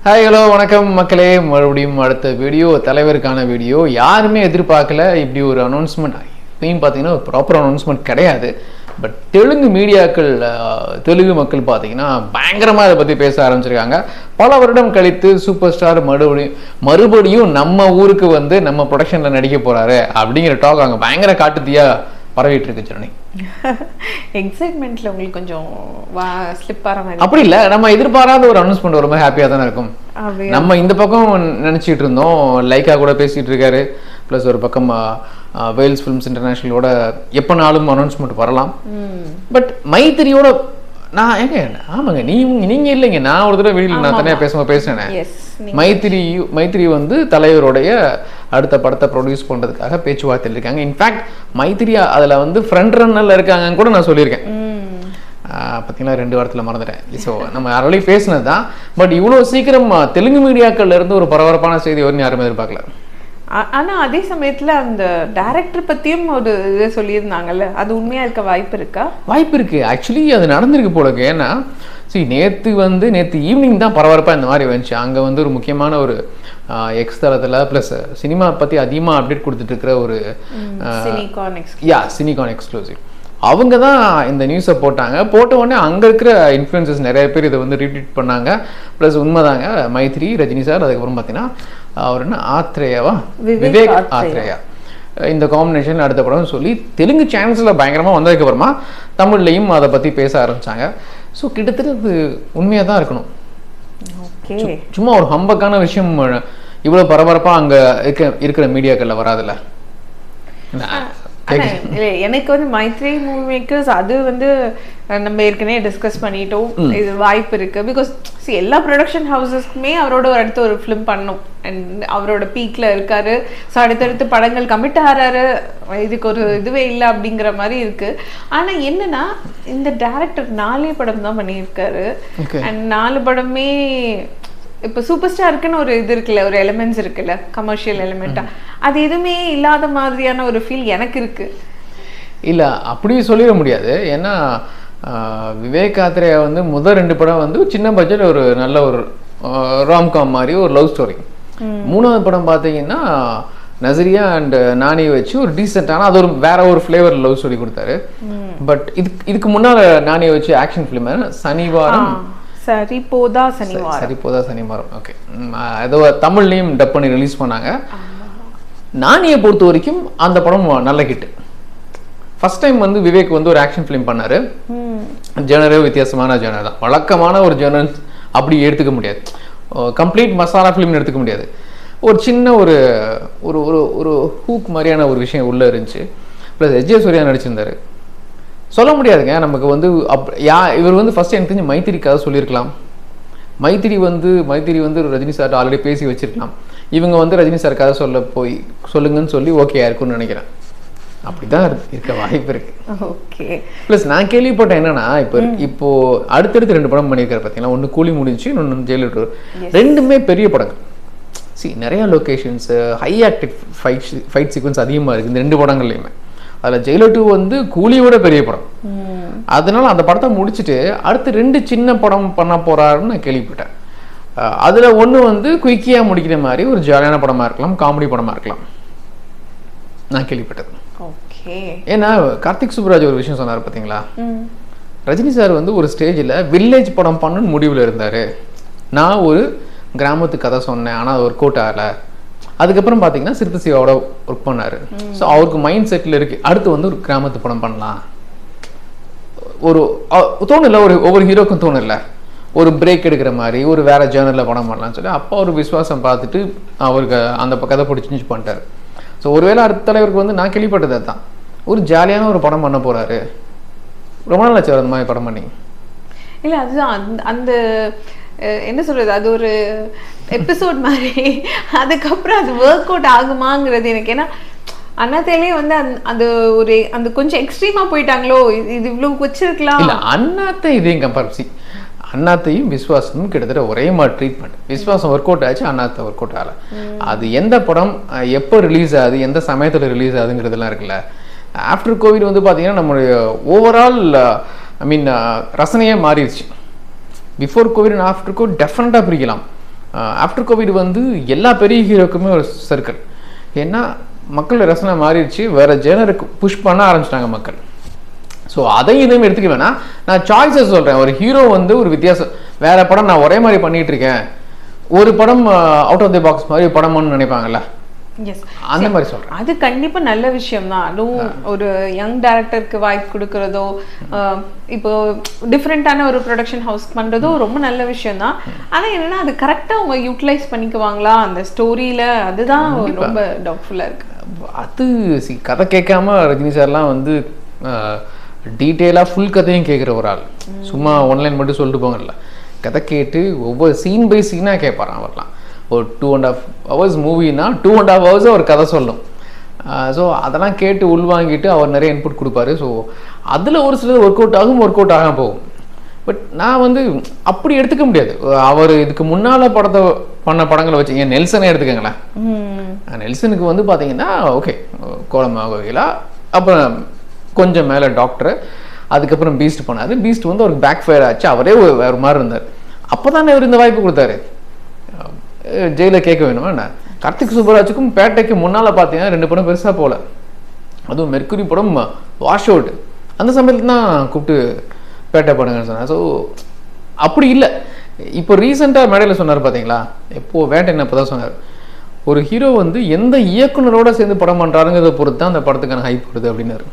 Hi hello வணக்கம் மக்களே. மறுபடியும் அடுத்த வீடியோ தலைவருக்கான வீடியோ. யாருமே எதிர்பார்க்கல இப்படி ஒரு அனௌன்ஸ்மெண்ட். இப்பயும் பார்த்தீங்கன்னா ஒரு ப்ராப்பர் அனௌன்ஸ்மெண்ட் கிடையாது. பட் தெலுங்கு மீடியாக்கள், தெலுங்கு மக்கள் பார்த்தீங்கன்னா பயங்கரமாக அதை பற்றி பேச ஆரம்பிச்சிருக்காங்க. பல வருடம் கழித்து சூப்பர் ஸ்டார் மறுபடியும் நம்ம ஊருக்கு வந்து நம்ம ப்ரொடக்ஷனில் நடிக்க போகிறாரு அப்படிங்கிற டாக் அங்கே பயங்கர காட்டுத்தியா பரவிட்டு இருக்கு. ஜனனி, எக்ஸைட்மெண்ட்ல உங்களுக்கு கொஞ்சம் ஸ்லிப் ஆற மாதிரி அப்படி இல்லை, நம்ம எதிர்பாராத ஒரு அனௌன்ஸ்மெண்ட் ரொம்ப ஹாப்பியாக தானே இருக்கும். நம்ம இந்த பக்கம் நினச்சிட்டு இருந்தோம், லைக்கா கூட பேசிட்டு இருக்காரு. ப்ளஸ் ஒரு பக்கம் வேல்ஸ் ஃபிலிம்ஸ் இன்டர்நேஷனலோட எப்போனாலும் அனௌன்ஸ்மெண்ட் வரலாம். பட் மைத்திரியோட நான் ஆமாங்க, நீங்க இல்லைங்க, நான் ஒரு தடவை வெளியில் நான் தனியாக பேசினேன். மைத்திரி வந்து தலைவருடைய அடுத்த படத்தை ப்ரொடியூஸ் பண்றதுக்காக பேச்சுவார்த்தையில் இருக்காங்க. இன்ஃபேக்ட் மைத்திரி அதில் வந்து ஃப்ரண்ட் ரன்னர்ல இருக்காங்கன்னு கூட நான் சொல்லியிருக்கேன். பார்த்தீங்கன்னா 2 வாரத்தில் மறந்துட்டேன். ஸோ நம்ம ஆல்ரெடி பேசினது தான். பட் இவ்வளோ சீக்கிரம் தெலுங்கு மீடியாக்கள்ல இருந்து ஒரு பரபரப்பான செய்தி வரும்னு யாருமே எதிர்பார்க்கல. ஆனா அதே சமயத்துல அந்த டைரக்டர் பத்தியும் ஒரு இதை சொல்லியிருந்தாங்கல்ல, அது உண்மையா இருக்க வாய்ப்பு இருக்கா? வாய்ப்பு இருக்கு. ஆக்சுவலி அது நடந்திருக்கு போல இருக்கு. ஏன்னா நேற்று ஈவினிங் தான் பரபரப்பாக இந்த மாதிரி வந்துச்சு. அங்கே வந்து ஒரு முக்கியமான ஒரு எக்ஸ் தளத்தில் ப்ளஸ் சினிமா பற்றி அதிகமாக அப்டேட் கொடுத்துட்டு இருக்கிற ஒரு சினிகான் எக்ஸ்க்ளூசிவ் அவங்க தான் இந்த நியூஸை போட்ட உடனே அங்கே இருக்கிற இன்ஃப்ளூயன்சஸ் நிறைய பேர் இதை வந்து ரீட்வீட் பண்ணாங்க. ப்ளஸ் உண்மைதாங்க, மைத்திரி, ரஜினி சார், அதுக்கப்புறம் பார்த்தீங்கன்னா அவர் என்ன ஆத்ரேயாவா, விவேக் ஆத்ரேயா, இந்த காம்பினேஷன் அடுத்த படம் சொல்லி தெலுங்கு சேனல்ஸில் பயங்கரமாக வந்ததுக்கப்புறமா தமிழ்லையும் அதை பற்றி பேச ஆரம்பித்தாங்க. ஸோ கிட்டத்தட்ட அது உண்மையாக தான் இருக்கணும். சும்மா ஒரு ஹம்பக்கான விஷயம் இவ்வளோ பரபரப்பாக அங்கே இருக்கிற மீடியாக்களில் வராதுல்ல. எனக்கு வந்து மைத்ரி மூவி மேக்கர்ஸ் அது வந்து நம்ம ஏற்கனவே டிஸ்கஸ் பண்ணிட்டோம், இது வாய்ப்பு இருக்கு. பிகாஸ் எல்லா ப்ரொடக்ஷன் ஹவுசஸ்க்குமே அவரோட அடுத்த ஒரு ஃபிலிம் பண்ணணும் அண்ட் அவரோட பீக்ல இருக்காரு. ஸோ அடுத்தடுத்து படங்கள் கமிட் ஆறாரு, இதுக்கு ஒரு இதுவே இல்லை அப்படிங்கிற மாதிரி இருக்கு. ஆனா என்னன்னா இந்த டைரக்டர் 4 படம் தான் பண்ணியிருக்காரு. அண்ட் 4 படமே இப்போ சூப்பர் ஸ்டாருக்குன்னு ஒரு இது இருக்குல்ல, ஒரு எலிமெண்ட்ஸ் இருக்குல்ல, கமர்ஷியல் எலிமெண்டா, அது எதுவுமே இல்லாத மாதிரியான ஒரு ஃபீல் எனக்கு இருக்கு. இல்லை அப்படி சொல்லிட முடியாது. ஏன்னா விவேக் ஆத்ரேயா வந்து முதல் 2 படம் வந்து சின்ன பட்ஜெட், ஒரு நல்ல ஒரு ராம்காம் மாதிரி ஒரு லவ் ஸ்டோரி. 3வது படம் பார்த்தீங்கன்னா நசரியா அண்ட் நானியை வச்சு ஒரு டீசெண்டான அது ஒரு வேற ஒரு ஃப்ளேவர் லவ் ஸ்டோரி கொடுத்தாரு. பட் இதுக்கு முன்னால் நானியை வச்சு action film Sanivaaram, Saripodhaa Sanivaaram, okay, ஏதோ தமிழ்லையும் டப் பண்ணி ரிலீஸ் பண்ணாங்க. நானியை பொறுத்த வரைக்கும் அந்த படம் நல்ல ஹிட். ஃபர்ஸ்ட் டைம் வந்து விவேக் வந்து ஒரு ஆக்ஷன் ஃபிலிம் பண்ணாரு. ஜேனரே வித்தியாசமான ஜேனர் தான், வழக்கமான ஒரு ஜேனர் அப்படி எடுத்துக்க முடியாது, கம்ப்ளீட் மசாலா ஃபிலிம்னு எடுத்துக்க முடியாது. ஒரு சின்ன ஒரு ஒரு ஒரு ஹூக் மாதிரியான ஒரு விஷயம் உள்ளே இருந்துச்சு. Plus S J. சூர்யா நடிச்சிருந்தாரு. சொல்ல முடியாதுங்க நமக்கு வந்து இவர் வந்து ஃபர்ஸ்ட் எனக்கு தெரிஞ்சு மைத்திரி கதை சொல்லியிருக்கலாம். மைத்திரி வந்து ரஜினி சார்ட்ட ஆல்ரெடி பேசி வச்சிருக்கலாம். இவங்க வந்து ரஜினி சார் கதை சொல்லுங்கன்னு சொல்லி ஓகே இருக்குன்னு நினைக்கிறேன். அப்படிதான் இருக்க வாய்ப்பு இருக்கு. ஓகே. ப்ளஸ் நான் கேள்விப்பட்டேன் என்னன்னா இப்போ அடுத்தடுத்து 2 படம் பண்ணியிருக்காரு பார்த்தீங்கன்னா, ஒன்று கூலி முடிஞ்சு, இன்னொன்று ஜெயிலர். ரெண்டுமே பெரிய படங்கள். நிறைய locations, high active fight sequence அதிகமாக இருக்குது இந்த 2 படங்கள்லையுமே. அதில் ஜெயிலர் 2 வந்து கூலியோட பெரிய படம். அதனால அந்த படத்தை முடிச்சுட்டு அடுத்து 2 சின்ன படம் பண்ண போறாருன்னு நான் கேள்விப்பட்டேன். அதுல ஒன்று வந்து குயிக்கியா முடிக்கிற மாதிரி ஒரு ஜாலியான படமா இருக்கலாம், காமெடி படமா இருக்கலாம், நான் கேள்விப்பட்டது. ஏன்னா கார்த்திக் சுப்ராஜ் ஒரு விஷயம் சொன்னார் பார்த்தீங்களா, ரஜினி சார் வந்து ஒரு ஸ்டேஜில் வில்லேஜ் படம் பண்ணணும்னு முடிவில் இருந்தார். நான் ஒரு கிராமத்து கதை சொன்னேன், ஆனால் அது ஒர்க் அவுட் ஆகலை. அதுக்கப்புறம் பார்த்தீங்கன்னா சிறுத்தை சிவாவோட ஒர்க் பண்ணார். ஸோ அவருக்கு மைண்ட் செட்டில் இருக்கு அடுத்து வந்து ஒரு கிராமத்து படம் பண்ணலாம். ஒரு தோணுல, ஒவ்வொரு ஹீரோக்கும் தோணுல ஒரு பிரேக் எடுக்கிற மாதிரி ஒரு வேற ஜேர்னலில் படம் பண்ணலாம்னு சொல்லி அப்போ ஒரு விசுவாசம் பார்த்துட்டு அவருக்கு அந்த கதை பிடிச்சி பண்ணிட்டார். ஸோ ஒருவேளை அடுத்த தலைவருக்கு வந்து நான் கேள்விப்பட்டது தான் ஒரு ஜாலியான ஒரு படம் பண்ண போறாரு. ரொம்ப நாள் ஆச்சு அந்த மாதிரி படம் பண்ணி. இல்லை அதுதான் அந்த என்ன சொல்றது, அது ஒரு எபிசோட் மாதிரி. அதுக்கப்புறம் அது ஒர்க் அவுட் ஆகுமாங்கிறது எனக்கு. ஏன்னா அண்ணாத்தையிலே வந்து அது ஒரு அந்த கொஞ்சம் எக்ஸ்ட்ரீமா போயிட்டாங்களோ, இது இவ்வளவு வச்சிருக்கலாம். இல்ல அண்ணாத்தை இதையும் கம்பேரிசி, அண்ணாத்தையும் விஸ்வாசமும் கிட்டத்தட்ட ஒரே மாதிரி ட்ரீட்மெண்ட். விஸ்வாசம் ஒர்க் அவுட் ஆச்சு, அண்ணாத்தை ஒர்க் அவுட் ஆகல. அது எந்த படம் எப்போ ரிலீஸ் ஆகுது, எந்த சமயத்தில் ரிலீஸ் ஆகுதுங்கிறதுலாம் இருக்குல்ல. ஆஃப்டர் கோவிட் வந்து பார்த்தீங்கன்னா நம்மளுடைய ஓவரால் ரசனையே மாறிடுச்சு. Before Covid and after Covid டெஃபினட்டாக பிரிக்கலாம். ஆஃப்டர் கோவிட் வந்து எல்லா பெரிய ஹீரோக்குமே ஒரு சர்க்கிள். ஏன்னா மக்கள் ரசனை மாறிடுச்சு, வேற ஜேனருக்கு புஷ் பண்ண ஆரம்பிச்சிட்டாங்க மக்கள். ஸோ அதையும் இதையும் எடுத்துக்க வேணாம், நான் சாய்ஸஸ் சொல்கிறேன். ஒரு ஹீரோ வந்து ஒரு வித்தியாசம், வேற படம் நான் ஒரே மாதிரி பண்ணிட்டு இருக்கேன், ஒரு படம் அவுட் ஆஃப் தி பாக்ஸ் மாதிரி படம்னு நினைப்பாங்கல்ல, அந்த மாதிரி சொல்றேன். அது கண்டிப்பா நல்ல விஷயம் தான். அதுவும் ஒரு யங் டைரக்டருக்கு வாய்ப்பு கொடுக்கறதோ, இப்போ டிஃப்ரெண்டான ஒரு ப்ரொடக்ஷன் ஹவுஸ் பண்றதோ ரொம்ப நல்ல விஷயம் தான். ஆனா என்னன்னா அது கரெக்டா அவங்க யூட்டிலைஸ் பண்ணிக்குவாங்களா அந்த ஸ்டோரியில, அதுதான் ரொம்ப டவுட்ஃபுல்லா இருக்கு. அது கதை கேட்காம ரஜினி சார்லாம் வந்து டீட்டெயிலாக ஃபுல் கதையும் கேட்குற ஒரு ஆள். சும்மா ஒன்லைன் மட்டும் சொல்லிட்டு போங்கல்ல, கதை கேட்டு ஒவ்வொரு சீன் பை சீனாக கேட்பாரான் அவர்லாம். ஒரு 2.5 hours மூவினா 2.5 hours ஒரு கதை சொல்லும். ஸோ அதெல்லாம் கேட்டு உள்வாங்கிட்டு அவர் நிறைய இன்புட் கொடுப்பாரு. ஸோ அதில் ஒரு சிலது ஒர்க் அவுட் ஆகும், ஒர்க் அவுட் ஆகாம போகும். பட் நான் வந்து அப்படி எடுத்துக்க முடியாது. அவர் இதுக்கு முன்னால் படத்தை பண்ண படங்களை வச்சு, ஏன் நெல்சனே எடுத்துக்கங்களேன். நெல்சனுக்கு வந்து பார்த்தீங்கன்னா ஓகே, கோலமாக கோகிலா, அப்புறம் கொஞ்சம் மேலே டாக்டர், அதுக்கப்புறம் பீஸ்ட் பண்ணார். பீஸ்ட் வந்து அவருக்கு பேக் ஃபயர் ஆச்சு, அவரே வேறு மாதிரி இருந்தார். அப்போ தானே அவர் இந்த வாய்ப்பு கொடுத்தாரு. ஜெயில கேட்க வேணுமா என்ன? கார்த்திக் சுப்பராஜுக்கும் பேட்டைக்கு முன்னால் பார்த்தீங்கன்னா 2 படம் பெருசாக போகல. அதுவும் மெர்க்குரி படம் வாஷ் அவுட், அந்த சமயத்தில் தான் கூப்பிட்டு பேட்டை படங்கன்னு சொன்னார். ஸோ அப்படி இல்லை. இப்போ ரீசெண்டாக மேடையில் சொன்னார் பார்த்தீங்களா, எப்போது வேட்டை என்ன இப்போ தான் சொன்னார், ஒரு ஹீரோ வந்து எந்த இயக்குனரோட சேர்ந்து படம் பண்ணுறாருங்கிறத பொறுத்து தான் அந்த படத்துக்கான ஹைப் வருது அப்படின்னாரு.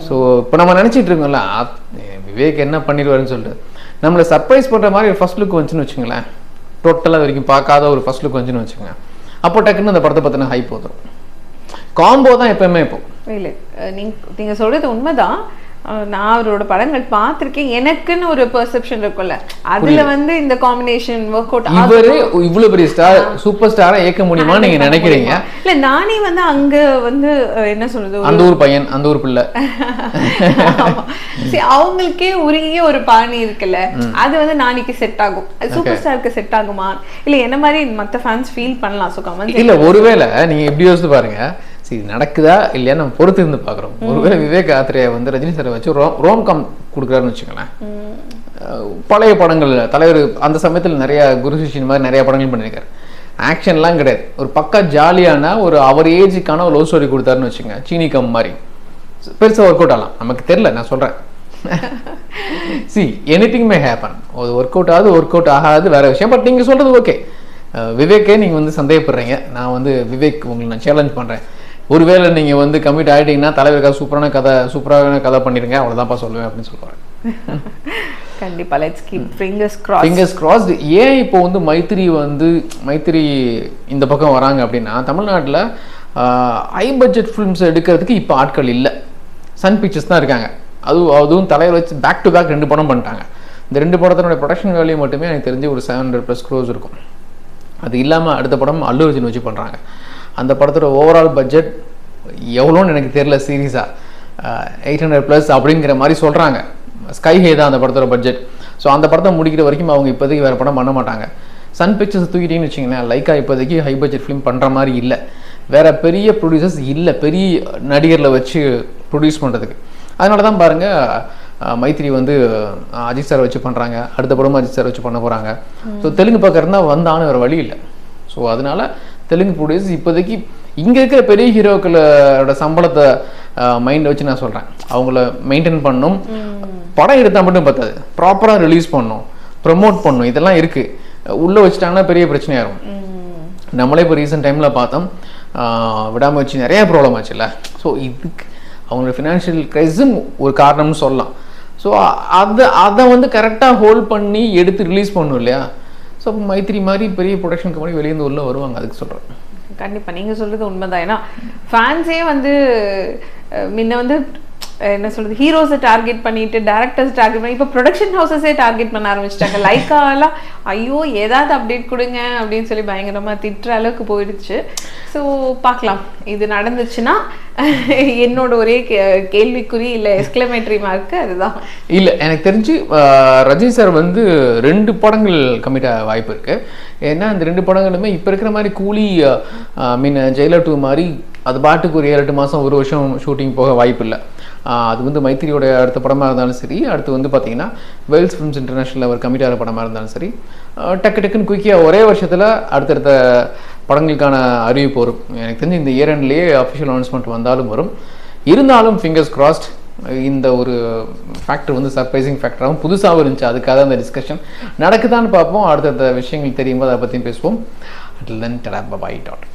ஸோ இப்போ நம்ம நினச்சிட்டு இருக்கோம்ல, விவேக் என்ன பண்ணிடுவாருன்னு சொல்லிட்டு, நம்மளை சர்ப்ரைஸ் பண்ணுற மாதிரி ஃபர்ஸ்ட் லுக் வந்துச்சுன்னு வச்சுங்களேன், டோட்டலாக வரைக்கும் பார்க்காத ஒரு ஃபர்ஸ்ட் லுக் வந்துச்சுன்னு வச்சுக்கோங்க, அப்போ டக்குன்னு அந்த படத்தை பற்றின ஹைப் வந்துடும். காம்போ தான் எப்பவுமே. இப்போ இல்லை, நீங்கள் சொல்கிறது உண்மைதான். நான் அவரோட படங்கள் பார்த்திருக்கேன், எனக்குன்னு ஒரு பெர்செப்ஷன் இருக்கும்ல, அதுல வந்து இந்த காம்பினேஷன் ஒர்க் அவுட். இவரு இவ்வளவு பெரிய ஸ்டார், சூப்பர் ஸ்டாரா ஏக்க முடியுமா நீங்க நினைக்கிறீங்க? இல்ல, நானே வந்து அங்க வந்து என்ன சொல்றது, அந்த ஊர் பையன், அந்த ஊர் பிள்ளை, அவங்களுக்கே உரிய ஒரு பாணி இருக்குல்ல, அது வந்து நாளைக்கு செட் ஆகும். அது சூப்பர் ஸ்டாருக்கு செட் ஆகுமா இல்ல என்ன மாதிரி மத்த ஃபேன்ஸ் ஃபீல் பண்ணலாம். சோ கமெண்ட் இல்ல, ஒருவேளை நீங்க எப்படி யோசிச்சு பாருங்க, இது நடக்குதா இல்லையா நம்ம பொறுத்து இருந்து பார்க்குறோம். ஒருவேளை விவேக் ஆத்ரேயா வந்து ரஜினி சாரை வச்சு ரோம் கம் கொடுக்குறாருன்னு வச்சுக்கோங்களேன். பழைய படங்கள் தலைவர் அந்த சமயத்தில் நிறைய குரு சிஷ்யன் மாதிரி நிறைய படங்கள் பண்ணியிருக்காரு. ஆக்ஷன்லாம் கிடையாது, ஒரு பக்கா ஜாலியான ஒரு அவர் ஏஜுக்கான ஒரு லவ் ஸ்டோரி கொடுத்தாருன்னு வச்சுங்க, சீனி கம் மாதிரி பெருசாக ஒர்க் அவுட் ஆகலாம். நமக்கு தெரியல, நான் சொல்கிறேன். C anything may happen. அது ஒர்க் அவுட் ஆகுது, ஒர்க் அவுட் ஆகாது வேற விஷயம். பட் நீங்கள் சொல்கிறது ஓகே. விவேக்கே நீங்கள் வந்து சந்தேகப்படுறீங்க, நான் வந்து விவேக் உங்களை நான் சேலஞ்ச் பண்ணுறேன். ஒருவேளை நீங்கள் வந்து கமிட் ஆகிட்டீங்கன்னா தலைவருக்காக சூப்பரான கதை பண்ணிடுங்க, அவ்வளோதான்ப்பா சொல்லுவேன் அப்படின்னு சொல்லுவார். கண்டிப்பாக, let's keep fingers crossed. Fingers crossed. ஏன் இப்போ வந்து மைத்திரி இந்த பக்கம் வராங்க அப்படின்னா, தமிழ்நாட்டில் ஹை பட்ஜெட் ஃபிலிம்ஸ் எடுக்கிறதுக்கு இப்போ ஆட்கள் இல்லை. சன் பிக்சர்ஸ் தான் இருக்காங்க. அதுவும் தலைவர் வச்சு பேக் டு பேக் 2 படம் பண்ணிட்டாங்க. இந்த 2 படத்தினுடைய ப்ரொடக்ஷன் வேல்யூ மட்டுமே எனக்கு தெரிஞ்சு ஒரு 700+ crores இருக்கும். அது இல்லாமல் அடுத்த படம் அல்லு அர்ஜுன் வச்சு பண்ணுறாங்க. அந்த படத்தோட ஓவரால் பட்ஜெட் எவ்வளோன்னு எனக்கு தெரியல, சீரியஸாக 800+ அப்படிங்கிற மாதிரி சொல்கிறாங்க. ஸ்கை ஹே தான் அந்த படத்தோட பட்ஜெட். ஸோ அந்த படத்தை முடிக்கிற வரைக்கும் அவங்க இப்போதைக்கு வேறு படம் பண்ண மாட்டாங்க. சன் பிக்சர்ஸ் தூக்கிட்டீங்கன்னு வச்சிங்களேன், லைக்கா இப்போதைக்கு ஹை பட்ஜெட் ஃபிலிம் பண்ணுற மாதிரி இல்லை. வேறு பெரிய ப்ரொடியூசர்ஸ் இல்லை பெரிய நடிகரில் வச்சு ப்ரொடியூஸ் பண்ணுறதுக்கு. அதனால தான் பாருங்கள், மைத்திரி வந்து அஜித் சார் வச்சு பண்ணுறாங்க, அடுத்த படமும் அஜித் சார் வச்சு பண்ண போகிறாங்க. ஸோ தெலுங்கு பக்கம் இருந்தால் வந்தான்னு வேறு வழி இல்லை. ஸோ அதனால தெலுங்கு ப்ரொடியூசர்ஸ் இப்போதைக்கு இங்கே இருக்கிற பெரிய ஹீரோக்களோட சம்பளத்தை மைண்ட் வச்சு நான் சொல்கிறேன், அவங்கள மெயின்டைன் பண்ணணும். படம் எடுத்தால் மட்டும் பார்த்தாது, ப்ராப்பராக ரிலீஸ் பண்ணணும், ப்ரமோட் பண்ணணும், இதெல்லாம் இருக்குது. உள்ளே வச்சுட்டாங்கன்னா பெரிய பிரச்சனையாகும். நம்மளே இப்போ ரீசெண்ட் டைமில் பார்த்தோம், விடாமுயற்சி நிறையா ப்ராப்ளம் ஆச்சுல்ல. ஸோ இதுக்கு அவங்களோட ஃபினான்ஷியல் க்ரைஸும் ஒரு காரணம்னு சொல்லலாம். ஸோ அதை வந்து கரெக்டாக ஹோல்ட் பண்ணி எடுத்து ரிலீஸ் பண்ணணும் இல்லையா. ஸோ மைத்திரி மாதிரி பெரிய ப்ரொடக்ஷன் கம்பெனி வெளியேந்து உள்ள வருவாங்க, அதுக்கு சொல்கிறேன். கண்டிப்பாக நீங்கள் சொல்கிறது உண்மைதான். ஏன்னா ஃபேன்ஸே வந்து முன்ன வந்து என்ன சொல்றது, ஹீரோஸை டார்கெட் பண்ணிட்டு டேரக்டர்ஸ் டார்கெட் பண்ணி இப்போ ப்ரொடக்ஷன் ஹவுசஸே டார்கெட் பண்ண ஆரம்பிச்சிட்டாங்க. லைக்காலாம் ஐயோ ஏதாவது அப்டேட் கொடுங்க அப்படின்னு சொல்லி பயங்கரமாக திட்டுற அளவுக்கு போயிடுச்சு. ஸோ பார்க்கலாம், இது நடந்துச்சுன்னா என்னோட ஒரே கேள்விக்குறி இல்லை எக்ஸ்க்ளமேட்டரி மார்க்கு அதுதான். இல்லை, எனக்கு தெரிஞ்சு ரஜினி சார் வந்து 2 படங்கள் கமிட் ஆக வாய்ப்பு இருக்குது. ஏன்னா இந்த 2 படங்களுமே இப்போ இருக்கிற மாதிரி கூலி ஜெயிலர் 2 மாதிரி அது பாட்டுக்கு ஒரு 7-8 மாதம் 1 வருஷம் ஷூட்டிங் போக வாய்ப்பு இல்லை. அது வந்து மைத்திரியோட அடுத்த படமாக இருந்தாலும் சரி, அடுத்து வந்து பார்த்தீங்கன்னா வேர்ல்ட்ஸ் ஃபிலிம்ஸ் இன்டர்நேஷனல் அவர் கமிட் ஆகிற படமாக இருந்தாலும் சரி, டக்குன்னு குயிக்காக ஒரே வருஷத்தில் அடுத்தடுத்த படங்களுக்கான அறிவிப்பு வரும். எனக்கு தெரிஞ்சு இந்த இயர் எண்ட்லேயே அஃபிஷியல் அனௌன்ஸ்மெண்ட் வந்தாலும் வரும். இருந்தாலும் ஃபிங்கர்ஸ் கிராஸ்ட் இந்த ஒரு ஃபேக்டர் வந்து சர்ப்ரைசிங் ஃபேக்டராகவும் புதுசாகவும் இருந்துச்சு. அதுக்காக அந்த டிஸ்கஷன் நடக்குதான்னு பார்ப்போம். அடுத்தடுத்த விஷயங்கள் தெரியும்போது அதை பற்றியும் பேசுவோம். அட்லன் டடா பபாய் டாட்